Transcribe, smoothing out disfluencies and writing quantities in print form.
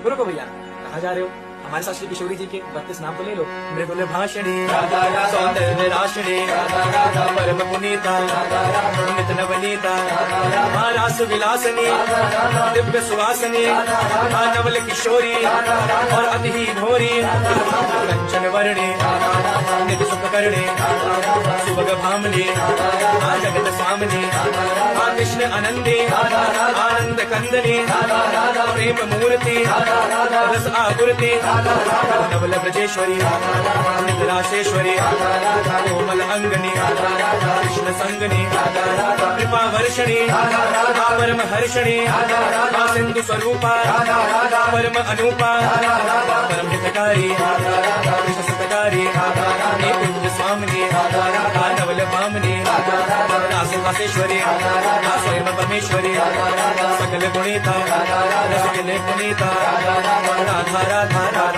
रुको भैया, कहाँ जा रहे हो? हमारे साथ श्री किशोरी जी के 32 नाम तो ले लो। मृदुल भाषणी, सौंदर्य राशिणी, परम पुनीता, नित नवनीता, महारास विलासनी, दिव्य सुवासनी, नवल किशोरी और अति ही भोरी, कंचन वर्णी, नित सुख करणी, सुभग भामनी, जगत स्वामिनी, कृष्ण आनंदी, आनंद कंदनी, प्रेम मूर्ति, रस आपूर्ति, नवल ब्रजेश्वरी, नितराशेश्वरी, कोमल अंगनी, कृष्ण संगनी, कृपा वर्षणी, परम हर्षणी, सिंधु स्वरूपा, परम अनूपा, परम हितकारी, कृष्ण सुतकारी, कुंज स्वामिनी, नवल भामनी, रासेश्वरी, स्वयं परमेश्वरी, सकल गुणिता, रसकिले पुनीता, राधा राधा राधा